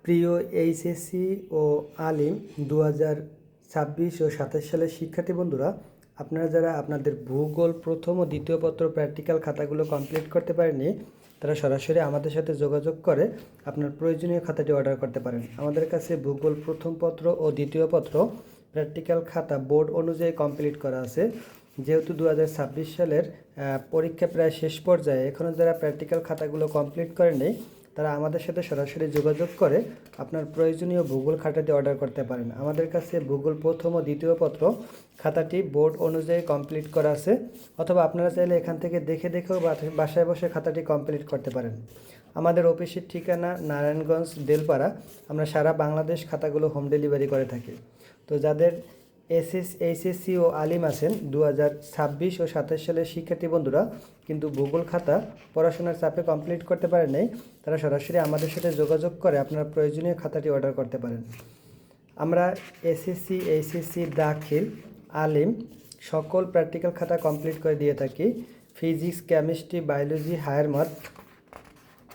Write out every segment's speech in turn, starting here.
প্রিয় এইচএসসি ও আলিম 2026 ও 27 সালের শিক্ষার্থী বন্ধুরা, আপনারা যারা আপনাদের ভূগোল প্রথম ও দ্বিতীয় পত্র প্র্যাকটিক্যাল খাতাগুলো কমপ্লিট করতে পারেননি, তারা সরাসরি আমাদের সাথে যোগাযোগ করে আপনার প্রয়োজনীয় খাতাটি অর্ডার করতে পারেন। আমাদের কাছে ভূগোল প্রথম পত্র ও দ্বিতীয় পত্র প্র্যাকটিক্যাল খাতা বোর্ড অনুযায়ী কমপ্লিট করা আছে। যেহেতু 2026 সালের পরীক্ষা প্রায় শেষ পর্যায়ে, এখনও যারা প্র্যাকটিক্যাল খাতাগুলো কমপ্লিট করেনি তারা আমাদের সাথে সরাসরি যোগাযোগ করে আপনার প্রয়োজনীয় ভূগোল খাতাটি অর্ডার করতে পারেন। আমাদের কাছে ভূগোল প্রথম ও দ্বিতীয় পত্র খাতাটি বোর্ড অনুযায়ী কমপ্লিট করা আছে, অথবা আপনারা চাইলে এখান থেকে দেখেও বাসায় বসে খাতাটি কমপ্লিট করতে পারেন। আমাদের অফিসের ঠিকানা নারায়ণগঞ্জ বেলপাড়া। আমরা সারা বাংলাদেশ খাতাগুলো হোম ডেলিভারি করে থাকি। তো যাদের এইচএসসি ও আলিম আছেন 2026 ও 27 সালের শিক্ষার্থী বন্ধুরা কিন্তু ভূগোল খাতা পড়াশোনার চাপে কমপ্লিট করতে পারেন নাই, তারা সরাসরি আমাদের সাথে যোগাযোগ করে আপনার প্রয়োজনীয় খাতাটি অর্ডার করতে পারেন। আমরা এসএসসি, এইচএসসি, দাখিল, আলিম সকল প্র্যাকটিক্যাল খাতা কমপ্লিট করে দিয়ে থাকি। Physics, chemistry, biology, higher math,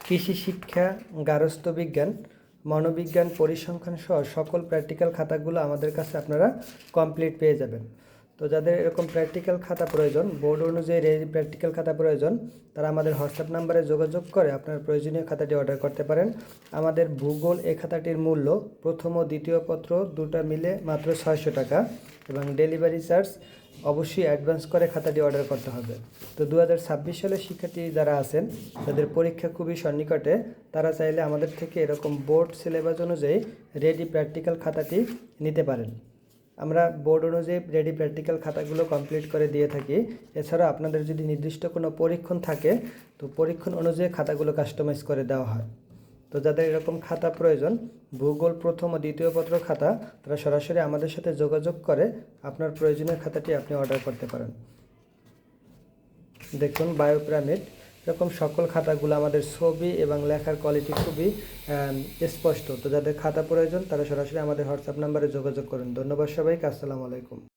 কৃষি শিক্ষা, গার্হস্থ্য বিজ্ঞান, মনোবিজ্ঞান, পরিসংখ্যান সহ সকল প্র্যাকটিক্যাল খাতাগুলো আমাদের কাছে আপনারা কমপ্লিট পেয়ে যাবেন। তো যাদের এরকম প্র্যাকটিক্যাল খাতা প্রয়োজন, বোর্ড অনুযায়ী প্র্যাকটিক্যাল খাতা প্রয়োজন, তারা আমাদের হোয়াটসঅ্যাপ নাম্বারে যোগাযোগ করে আপনার প্রয়োজনীয় খাতাটি অর্ডার করতে পারেন। আমাদের ভূগোল এই খাতাটির মূল্য প্রথম ও দ্বিতীয় পত্র দুটা মিলে মাত্র 600 টাকা, এবং ডেলিভারি চার্জ অবশ্যই অ্যাডভান্স করে খাতাটি অর্ডার করতে হবে। তো 2026 সালের শিক্ষার্থী যারা আছেন, তাদের পরীক্ষা খুবই সন্নিকটে, তারা চাইলে আমাদের থেকে এরকম বোর্ড সিলেবাস অনুযায়ী রেডি প্র্যাকটিক্যাল খাতাটি নিতে পারেন। আমরা বোর্ড অনুযায়ী রেডি প্র্যাকটিক্যাল খাতাগুলো কমপ্লিট করে দিয়ে থাকি। এছাড়া আপনাদের যদি নির্দিষ্ট কোনো পরীক্ষণ থাকে, তো পরীক্ষণ অনুযায়ী খাতাগুলো কাস্টমাইজ করে দেওয়া হয়। তো যাদের এরকম খাতা প্রয়োজন, ভূগোল প্রথম ও দ্বিতীয় পত্র খাতা, তারা সরাসরি আমাদের সাথে যোগাযোগ করে আপনার প্রয়োজনীয় খাতাটি আপনি অর্ডার করতে পারেন। দেখুন, বায়োপিরামিড, এরকম সকল খাতাগুলো আমাদের ছবি এবং লেখার কোয়ালিটি খুবই স্পষ্ট। তো যাদের খাতা প্রয়োজন তারা সরাসরি আমাদের হোয়াটসঅ্যাপ নাম্বারে যোগাযোগ করুন। ধন্যবাদ সবাইকে। আসসালামু আলাইকুম।